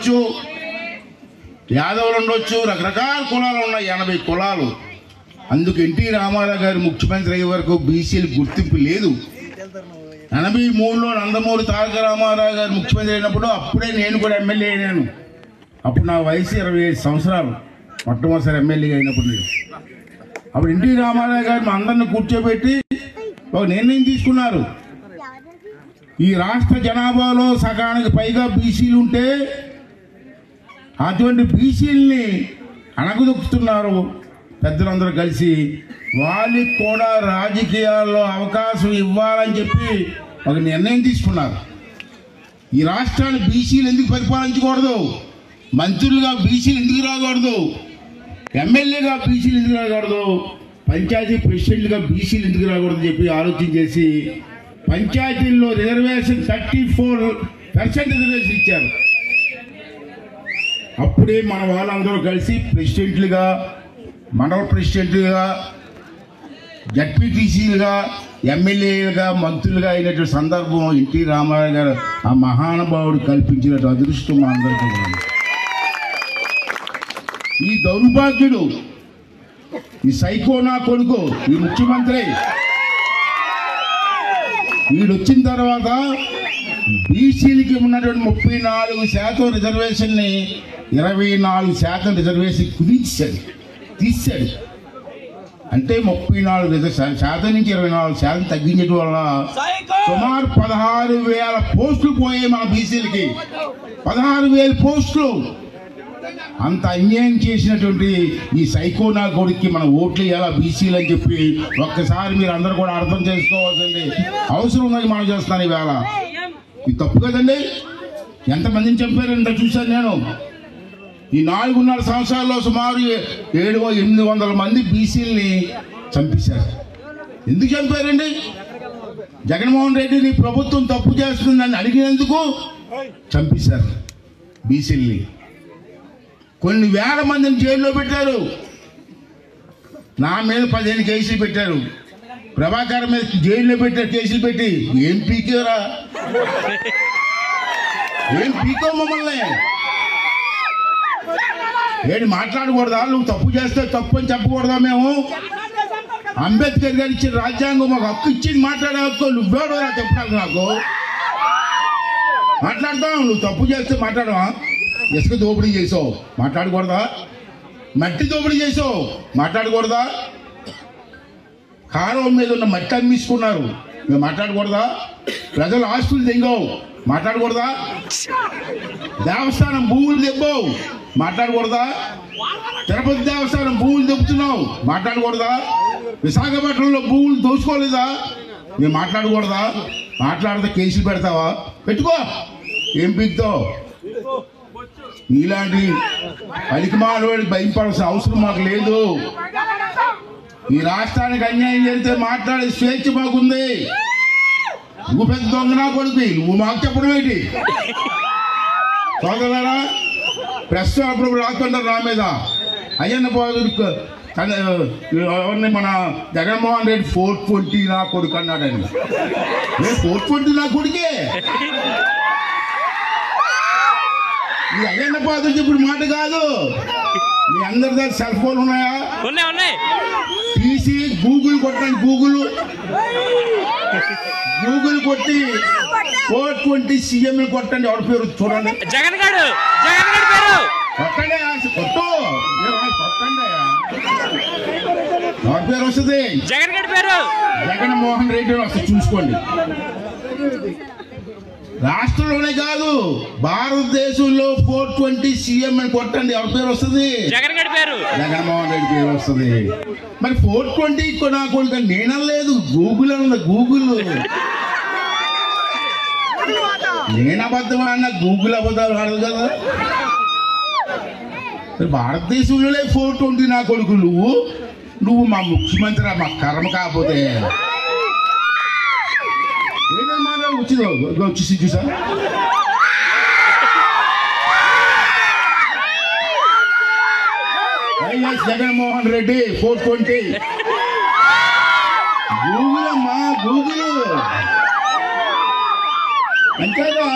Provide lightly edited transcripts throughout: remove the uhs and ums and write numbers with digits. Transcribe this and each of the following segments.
ఉండొచ్చు, యాదవులు ఉండొచ్చు, రకరకాల కులాలు ఉన్నాయి, 80 కులాలు. అందుకు ఎన్టీ రామారావు గారు ముఖ్యమంత్రి అయ్యే వరకు బీసీలు గుర్తింపు లేదు. 83లో నందమూరి తారక రామారావు గారు ముఖ్యమంత్రి అయినప్పుడు అప్పుడే నేను కూడా ఎమ్మెల్యే అయినాను. అప్పుడు నా వయసు 25 సంవత్సరాలు, మొట్టమొదటిసారి ఎమ్మెల్యే అయినప్పుడు. అప్పుడు ఎన్టీ రామారావు గారు మా అందరిని కూర్చోబెట్టి ఒక నిర్ణయం తీసుకున్నారు. ఈ రాష్ట్ర జనాభాలో సగానికి పైగా బీసీలు ఉంటే అటువంటి బీసీలని అణగదొక్కుతున్నారు పెద్దలందరూ కలిసి. వాళ్ళకి కూడా రాజకీయాల్లో అవకాశం ఇవ్వాలని చెప్పి ఒక నిర్ణయం తీసుకున్నారు. ఈ రాష్ట్రాన్ని బీసీలు ఎందుకు పరిపాలించకూడదు, మంత్రులుగా బీసీలు ఎందుకు రాకూడదు, ఎమ్మెల్యేగా బీసీలు ఎందుకు రాకూడదు, పంచాయతీ ప్రెసిడెంట్గా బీసీలు ఎందుకు రాకూడదు చెప్పి ఆలోచన చేసి పంచాయతీల్లో రిజర్వేషన్ 34% రిజర్వేషన్ ఇచ్చారు. అప్పుడే మన వాళ్ళందరూ కలిసి ప్రెసిడెంట్లుగా, మండల ప్రెసిడెంట్లుగా, జడ్పీటీసీలుగా, ఎమ్మెల్యేలుగా, మంత్రులుగా అయినటువంటి సందర్భం ఎన్టీ రామారావు గారు ఆ మహానుభావుడు కల్పించినట్టు అదృష్టం మా అందరికీ. ఈ దౌర్భాగ్యుడు, ఈ సైకో నా కొడుకు, ఈ ముఖ్యమంత్రి వీడు వచ్చిన తర్వాత బీసీలకి ఉన్నటువంటి 34% రిజర్వేషన్ని 24% రిజర్వేషన్ కుదించాడు, తీశాడు. అంటే 34% నుంచి 24% తగ్గించడం వల్ల సుమారు 16,000 పోస్టులు పోయాయి మన బీసీలకి. 16,000 పోస్టులు. అంత అన్యాయం చేసినటువంటి ఈ సైకోనా కొడుక్కి మన ఓట్లు ఎలా బీసీలు అని చెప్పి ఒక్కసారి మీరు అందరూ కూడా అర్థం చేసుకోవాల్సింది అవసరం ఉన్నది. మనం చేస్తాను ఈవేళ. ఇది తప్పు కదండి. ఎంతమందిని చంపారంటే చూశాను నేను. ఈ 4.5 సంవత్సరాల్లో సుమారు 700-800 మంది బీసీలని చంపేశారు. ఎందుకు చంపారండి? జగన్మోహన్ రెడ్డి నీ ప్రభుత్వం తప్పు చేస్తుందని అడిగినందుకు చంపేశారు బీసీలని. కొన్ని వేల మందిని జైల్లో పెట్టారు. నా మీద 15 కేసులు పెట్టారు. ప్రభాకర్ మీద జైల్లో పెట్టారు కేసులు పెట్టి. ఏం పీకేరా, ఏం పీకో మమ్మల్ని? ఏంటి మాట్లాడకూడదా? నువ్వు తప్పు చేస్తే తప్పు అని చెప్పకూడదా? మేము అంబేద్కర్ గారు ఇచ్చిన రాజ్యాంగం మాకు హక్కు ఇచ్చింది, మాట్లాడే హక్కు. నువ్వేడో చెప్పాలి నాకు. మాట్లాడతావు, నువ్వు తప్పు చేస్తే మాట్లాడవా? ఇసుక దోపిడీ చేసావు, మాట్లాడకూడదా? మట్టి దోపిడీ చేసావు, మాట్లాడకూడదా? కాలువ మీద ఉన్న మట్టి అమ్మేసుకున్నారు, మేము మాట్లాడకూడదా? ప్రజలు ఆస్తులు తెంగావు, మాట్లాడకూడదా? దేవస్థానం భూములు దెబ్బావు, మాట్లాడకూడదా? తిరుపతి దేవస్థానం భూములు దెబ్బుతున్నావు, మాట్లాడకూడదా? విశాఖపట్నంలో భూములు దోచుకోలేదా, మేము మాట్లాడకూడదా? మాట్లాడితే కేసులు పెడతావా? పెట్టుకో, ఏం పీకుతావు? ఇలాంటి పలికిమాలవాడికి భయపడాల్సిన అవసరం మాకు లేదు. ఈ రాష్ట్రానికి అన్యాయం జరిగితే మాట్లాడే స్వేచ్ఛ మాకుంది. నువ్వు పెద్ద దొంగ నా కొడుకు, నువ్వు మాకు చెప్పడం ఏంటి? సోదరులారా, ప్రెస్ అప్పుడు రాస్తుంటారు నా మీద. అయ్యన్న ఎవరిని మన జగన్మోహన్ రెడ్డి 420 నా కొడుకు అన్నాడని. 420 నా కొడుకే. ఈ అయ్యన్న పాత్ర ఇప్పుడు మాట కాదు. మీ అందరి దగ్గర సెల్ ఫోన్ ఉన్నాయా? తీసి గూగుల్ కొట్టండి. గూగుల్ కొట్టి 420 సీఎం కొట్టండి. ఎవరి పేరు చూడండి. జగన్ గారు పేరు కొట్టండి. కొట్టు, కొట్టండి. ఎవరి పేరు వస్తుంది? జగన్ గారి పేరు. జగన్మోహన్ రెడ్డి వస్తుంది, చూసుకోండి. రాష్ట్రంలోనే కాదు, భారతదేశంలో 420 సీఎం అని కొట్టండి. ఎవరి పేరు వస్తుంది? జగన్ గారి పేరు. జగన్మోహన్ రెడ్డి పేరు వస్తుంది. మరి 420 నా కొడుకు నేనలేదు, గూగుల్ అన్నది. గూగుల్ నేను అబద్ధం అన్న, గూగుల్ అబద్ధాలు ఆడదు కదా. భారతదేశంలోనే 420 నా కొడుకు. నువ్వు మా ముఖ్యమంత్రి, మా కర్మ కాకపోతే ఏదమ్మా వచ్చేసి చూసా. జగన్మోహన్ రెడ్డి 420. గూగుల్ అమ్మా, గూగుల్. అంతేగా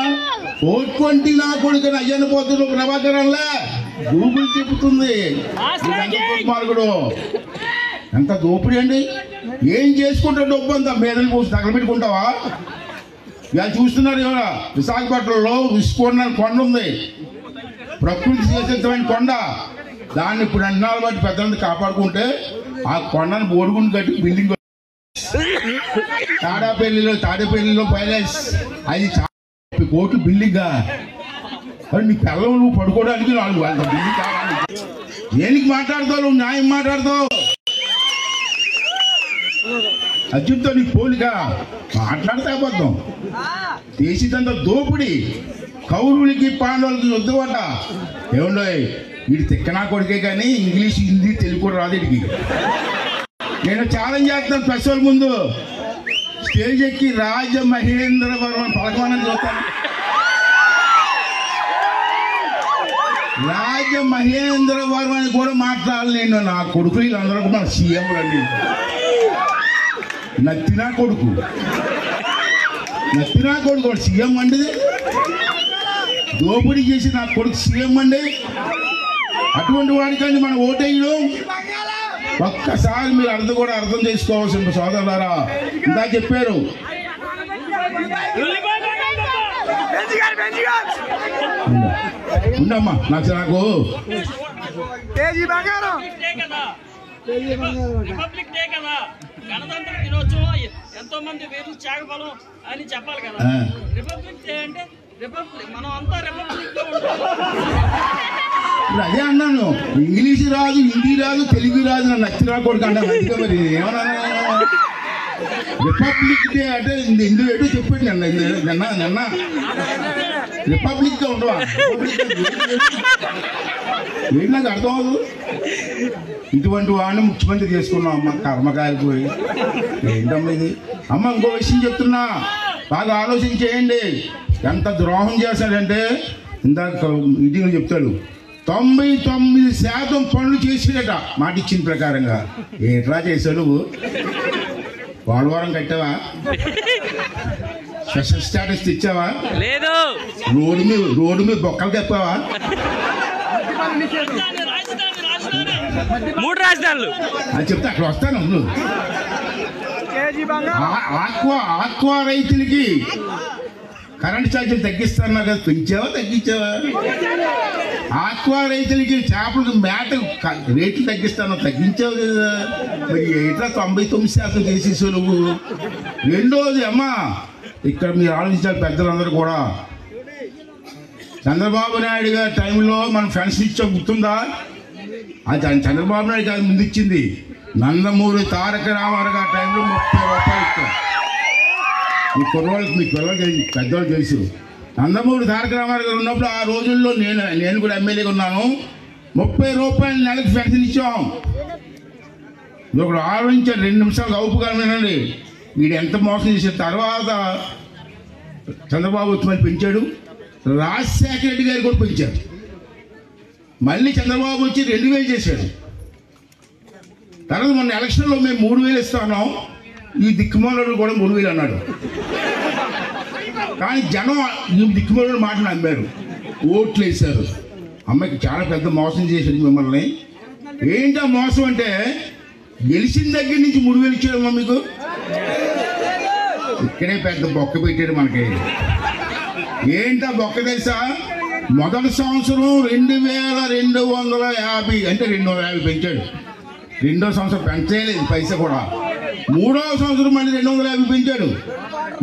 420 నా కొడుకుని అయ్యన్న పోతున్న ప్రభాకరంలా గూగుల్ చెబుతుంది. మార్గుడు ఎంత దోపిడీ అండి. ఏం చేసుకుంటావు డబ్బు అంతా మేడలు పోసి తగలబెట్టుకుంటావా? ఇలా చూస్తున్నారు ఇవాళ విశాఖపట్నంలో విస్ఫోటన కొండ ఉంది, ప్రకృతి సిద్ధమైన కొండ. దాన్ని ఇప్పుడు అన్నాళ్ళు బట్టి పెద్దలంతా కాపాడుకుంటే ఆ కొండను బోడుగుండు కట్టి బిల్డింగ్ తాడేపల్లిలో ప్యాలెస్ 5 కోట్ల బిల్డింగా. నీ పిల్లలు నువ్వు పడుకోవడానికి 4 వాళ్ళ బిల్డింగ్ కావాలి. దేనికి మాట్లాడతావు నువ్వు? న్యాయం మాట్లాడతావు. అర్జున్తో నీకు పోలిక మాట్లాడితే అబద్ధం. దేశిదంతా దోపిడి. కౌరవులకి పాండవులకి యుద్ధమట. ఏముండో వీడి తిక్కనా కొడుకే కానీ ఇంగ్లీష్ హిందీ తెలుగు కూడా రాదు వీడికి. నేను ఛాలెంజ్ చేస్తాను ఫెస్టివల్ ముందు స్టేజ్ ఎక్కి రాజమహేంద్రవరం పలకమని చూస్తాను. రాజమహేంద్రవరం అని కూడా మాట్లాడాలి నేను. నా కొడుకులు వీళ్ళందరూ మన సీఎంలు అండి. నత్తినా కొడుకు సీఎం అండి. దోపిడీ చేసి నా కొడుకు సీఎం అండి. అటువంటి వాడికండి మనం ఓటేయడం. ఒక్కసారి మీరు అర్థం చేసుకోవాల్సిన సోదరులారా. ఇందా చెప్పారు ఉండమ్మా నాకు రిపబ్లిక్ డే కదా, గణతంత్ర దినోత్సవం, ఎంతో మంది వీరులు త్యాగఫలం అని చెప్పాలి కదా. రిపబ్లిక్ డే అంటే రిపబ్లిక్, మనం అంతా రిపబ్లిక్ లో ఉంటాం. ఇప్పుడు అదే అన్నాను, ఇంగ్లీష్ రాదు, హిందీ రాదు, తెలుగు రాదు, నన్ను నచ్చిన కొడుకు అన్నాను. అందుకే మరి ఏమన్నా రిపబ్లిక్ డే అంటే ఇందులో ఏంటో చెప్పాడు నిన్న రిపబ్లిక్ గా ఉండవా? ఏంటి నాకు అర్థం అవ్వదు. ఇటువంటి వాడిని ముఖ్యమంత్రి చేసుకున్నాం. అమ్మ కర్మకాయలు పోయి ఏంటమ్మా ఇది. అమ్మ ఇంకో విషయం చెప్తున్నా, బాగా ఆలోచన చేయండి. ఎంత ద్రోహం చేశాడంటే ఇందాక మీటింగ్లో చెప్తాడు 99% పనులు చేసాడట మాట ఇచ్చిన ప్రకారంగా. ఎట్లా చేశాడు? పోలవరం కట్టావా? స్పెషల్ స్టాటస్ తెచ్చావా? లేదు. రోడ్డు మీద బొక్కలు తెప్పావా? 3 రాజధానులు అది చెప్తే అక్కడ వస్తాను. ఆక్వా రైతులకి కరెంట్ ఛార్జీలు తగ్గిస్తాను కదా, పెంచావా తగ్గించావా? ఆక్వా రైతులకి చేపలకు మేత రేట్లు తగ్గిస్తాను, తగ్గించావు కదా. మరి ఎట్లా 99% చేసేసావు నువ్వు? రెండోది అమ్మా, ఇక్కడ మీరు ఆలోచించాలి పెద్దలందరూ కూడా. చంద్రబాబు నాయుడు గారి టైంలో మనం పెన్షన్ ఇచ్చాం, గుర్తుందా? అది చంద్రబాబు నాయుడు గారు ముందు ఇచ్చింది. నందమూరి తారక రామారావు గారి టైంలో 30 రూపాయలు ఇచ్చాం. మీ కుర్రోళ్ళకి, మీ పిల్లలకి, పెద్దవాళ్ళు తెలుసు. నందమూరి తారక రామారావు గారు ఉన్నప్పుడు ఆ రోజుల్లో నేను కూడా ఎమ్మెల్యేగా ఉన్నాను. 30 రూపాయలు నెలకు పెన్షన్ ఇచ్చాం. ఒకడు ఆలోచించాడు, 2 నిమిషాలు అవుపుగా వినండి. వీడు ఎంత మోసం చేసిన తర్వాత చంద్రబాబు వచ్చి పెంచాడు. రాజశేఖర రెడ్డి గారు కూడా పెంచారు. మళ్ళీ చంద్రబాబు వచ్చి 2000 చేశాడు. తర్వాత మొన్న ఎలక్షన్లో మేము 3000 ఇస్తాను, ఈ దిక్కుమాలుడు కూడా 3000 అన్నాడు. కానీ జనం ఈ దిక్కుమాలుడు మాట నమ్మారు, ఓట్లు వేశారు. అమ్మాయికి చాలా పెద్ద మోసం చేశాడు మిమ్మల్ని. ఏంటా మోసం అంటే, గెలిచిన దగ్గర నుంచి 3000 ఇచ్చాడమ్మా మీకు. ఇక్కడే పెద్ద బొక్క పెట్టాడు మనకి. ఏంటా బొక్క తెలుసా? మొదటి సంవత్సరం 2250 అంటే 250 పెంచాడు. రెండో సంవత్సరం పెంచలేదు పైసా కూడా. మూడవ సంవత్సరం మళ్ళీ 250 పెంచాడు.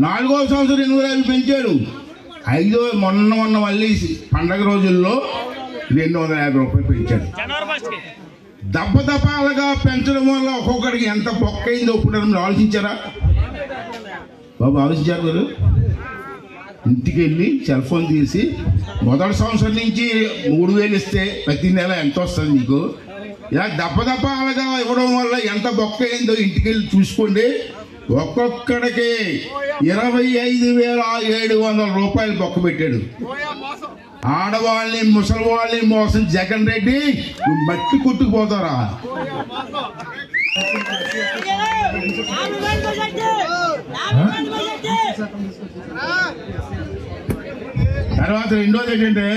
4వ సంవత్సరం 250 పెంచాడు. మొన్న మళ్ళీ పండగ రోజుల్లో 250 రూపాయలు పెంచాడు. దప్పదపాలుగా పెంచడం వల్ల ఒక్కొక్కడికి ఎంత బొక్క అయిందో ఇప్పుడు ఆలోచించారా బాబు? ఆలోచించారు మీరు? ఇంటికి వెళ్ళి సెల్ ఫోన్ తీసి మొదటి సంవత్సరం నుంచి 3000 ఇస్తే ప్రతి నెల ఎంత వస్తుంది మీకు? ఇలా దప్పదపాలుగా ఇవ్వడం వల్ల ఎంత బొక్క అయిందో ఇంటికి వెళ్ళి చూసుకోండి. ఒక్కొక్కడికి 25,700 రూపాయలు బొక్క పెట్టాడు. ఆడవాళ్ళని, ముసలి వాళ్ళని మోసం జగన్ రెడ్డి. మట్టి కొట్టుకుపోతారా? తర్వాత రెండోది ఏంటంటే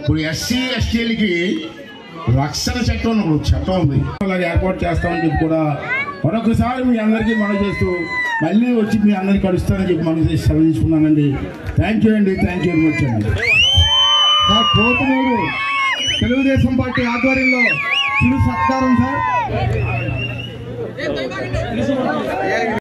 ఇప్పుడు ఎస్సీ ఎస్టీలకి రక్షణ చట్టం అని ఒక చట్టం ఉంది, అలాగే ఏర్పాటు చేస్తామని చెప్పి కూడా మరొకసారి మీ అందరికీ మనం చేస్తూ మళ్ళీ వచ్చి మీ అందరికీ కలుస్తానని చెప్పి మనం సెలవు తీసుకున్నానండి. థ్యాంక్ యూ అండి, థ్యాంక్ యూ వెరీ మచ్ అండి. పోతునూరు తెలుగుదేశం పార్టీ ఆధ్వర్యంలో చిరు సత్కారం సార్.